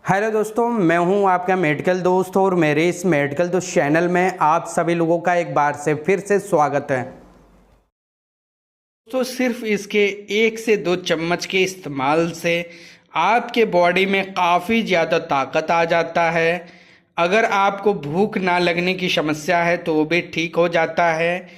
Hello दोस्तों, मैं हूं आपका मेडिकल दोस्त और मेरे इस मेडिकल दोस्त चैनल में आप सभी लोगों का एक बार से फिर से स्वागत है। तो सिर्फ इसके 1 से 2 चम्मच के इस्तेमाल से आपके बॉडी में काफ़ी ज़्यादा ताकत आ जाता है। अगर आपको भूख ना लगने की समस्या है तो वो भी ठीक हो जाता है।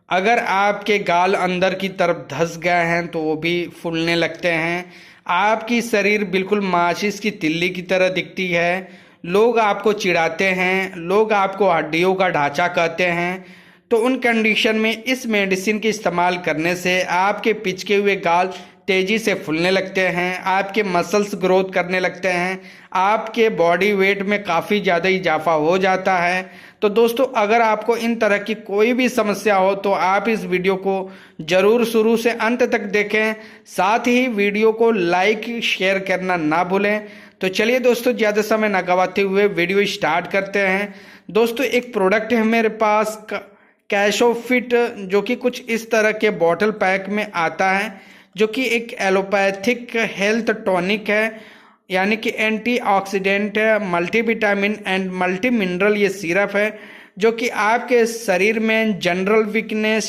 अगर आपके गाल अंदर की तरफ धंस गए हैं तो वो भी फूलने लगते हैं। आपकी शरीर बिल्कुल माचिस की तिल्ली की तरह दिखती है। लोग आपको चिढ़ाते हैं, लोग आपको हड्डियों का ढांचा कहते हैं। तो उन कंडीशन में इस मेडिसिन के इस्तेमाल करने से आपके पिचके हुए गाल तेजी से फूलने लगते हैं, आपके मसल्स ग्रोथ करने लगते हैं, आपके बॉडी वेट में काफ़ी ज़्यादा इजाफा हो जाता है। तो दोस्तों, अगर आपको इन तरह की कोई भी समस्या हो तो आप इस वीडियो को ज़रूर शुरू से अंत तक देखें। साथ ही वीडियो को लाइक शेयर करना ना भूलें। तो चलिए दोस्तों, ज़्यादा समय ना गवाते हुए वीडियो स्टार्ट करते हैं। दोस्तों, एक प्रोडक्ट है मेरे पास कैशोफिट, जो कि कुछ इस तरह के बॉटल पैक में आता है, जो कि एक एलोपैथिक हेल्थ टॉनिक है, यानी कि एंटीऑक्सीडेंट है, मल्टीविटामिन एंड मल्टी मिनरल ये सिरप है, जो कि आपके शरीर में जनरल वीकनेस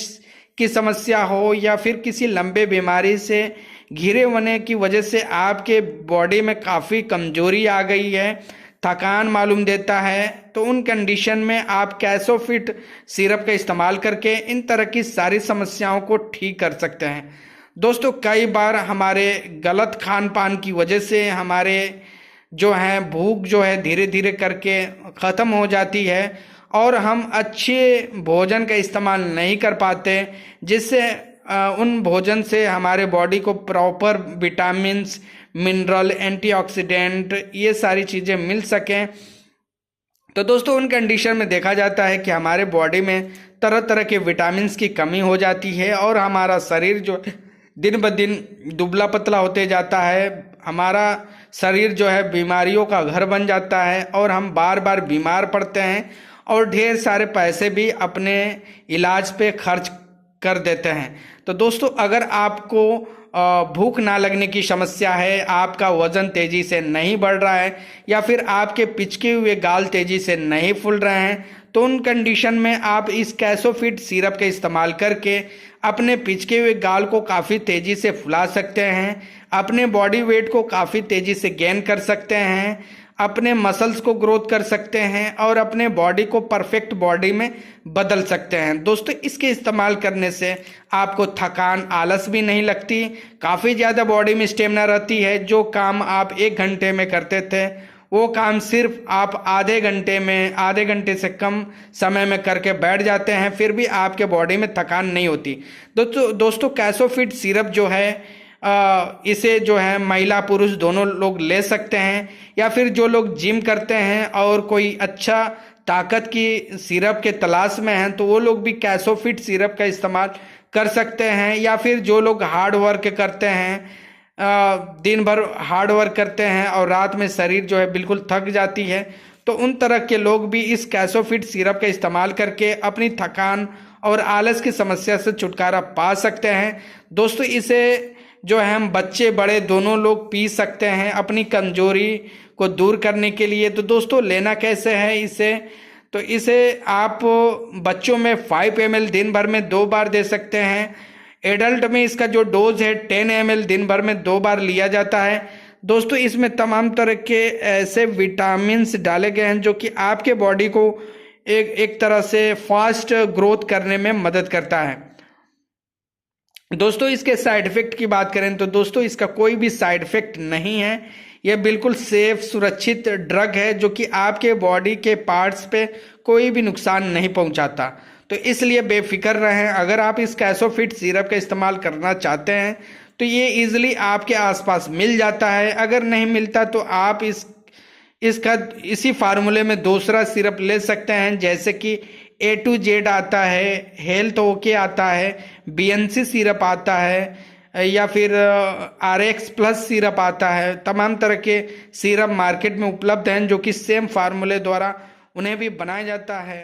की समस्या हो या फिर किसी लंबे बीमारी से घिरे होने की वजह से आपके बॉडी में काफ़ी कमजोरी आ गई है, थकान मालूम देता है, तो उन कंडीशन में आप कैशोफिट सिरप का इस्तेमाल करके इन तरह की सारी समस्याओं को ठीक कर सकते हैं। दोस्तों, कई बार हमारे गलत खान पान की वजह से हमारे जो है भूख जो है धीरे धीरे करके ख़त्म हो जाती है और हम अच्छे भोजन का इस्तेमाल नहीं कर पाते, जिससे उन भोजन से हमारे बॉडी को प्रॉपर विटामिन्स, मिनरल, एंटीऑक्सीडेंट ये सारी चीज़ें मिल सकें। तो दोस्तों, उन कंडीशन में देखा जाता है कि हमारे बॉडी में तरह तरह के विटामिन्स की कमी हो जाती है और हमारा शरीर जो दिन ब दिन दुबला पतला होते जाता है। हमारा शरीर जो है बीमारियों का घर बन जाता है और हम बार बार बीमार पड़ते हैं और ढेर सारे पैसे भी अपने इलाज पे खर्च कर देते हैं। तो दोस्तों, अगर आपको भूख ना लगने की समस्या है, आपका वजन तेजी से नहीं बढ़ रहा है या फिर आपके पिचके हुए गाल तेजी से नहीं फूल रहे हैं, तो उन कंडीशन में आप इस कैशोफिट सिरप का इस्तेमाल करके अपने पिचके हुए गाल को काफ़ी तेज़ी से फुला सकते हैं, अपने बॉडी वेट को काफ़ी तेज़ी से गेन कर सकते हैं, अपने मसल्स को ग्रोथ कर सकते हैं और अपने बॉडी को परफेक्ट बॉडी में बदल सकते हैं। दोस्तों, इसके इस्तेमाल करने से आपको थकान, आलस भी नहीं लगती, काफ़ी ज़्यादा बॉडी में स्टेमिना रहती है। जो काम आप 1 घंटे में करते थे वो काम सिर्फ आप आधे घंटे से कम समय में करके बैठ जाते हैं, फिर भी आपके बॉडी में थकान नहीं होती। दोस्तों, कैशोफिट सिरप जो है इसे जो है महिला पुरुष दोनों लोग ले सकते हैं, या फिर जो लोग जिम करते हैं और कोई अच्छा ताकत की सिरप के तलाश में हैं तो वो लोग भी कैशोफिट सिरप का इस्तेमाल कर सकते हैं। या फिर जो लोग हार्ड वर्क करते हैं, दिन भर हार्ड वर्क करते हैं और रात में शरीर जो है बिल्कुल थक जाती है, तो उन तरह के लोग भी इस कैशोफिट सिरप का इस्तेमाल करके अपनी थकान और आलस की समस्या से छुटकारा पा सकते हैं। दोस्तों, इसे जो है हम बच्चे बड़े दोनों लोग पी सकते हैं अपनी कमजोरी को दूर करने के लिए। तो दोस्तों, लेना कैसे है इसे? तो इसे आप बच्चों में 5 ml दिन भर में 2 बार दे सकते हैं। एडल्ट में इसका जो डोज है 10 ml दिन भर में 2 बार लिया जाता है। दोस्तों, इसमें तमाम तरह के ऐसे विटामिन्स डाले गए हैं जो कि आपके बॉडी को एक तरह से फास्ट ग्रोथ करने में मदद करता है। दोस्तों, इसके साइड इफेक्ट की बात करें तो दोस्तों, इसका कोई भी साइड इफेक्ट नहीं है। यह बिल्कुल सेफ, सुरक्षित ड्रग है जो कि आपके बॉडी के पार्ट्स पे कोई भी नुकसान नहीं पहुंचाता। तो इसलिए बेफिक्र रहें। अगर आप इस कैशोफिट सिरप का इस्तेमाल करना चाहते हैं तो ये इजीली आपके आसपास मिल जाता है। अगर नहीं मिलता तो आप इसी फार्मूले में दूसरा सिरप ले सकते हैं, जैसे कि A to Z आता है, हेल्थ ओके आता है, BNC सिरप आता है, या फिर RX प्लस सिरप आता है। तमाम तरह के सिरप मार्केट में उपलब्ध हैं जो कि सेम फार्मूले द्वारा उन्हें भी बनाया जाता है।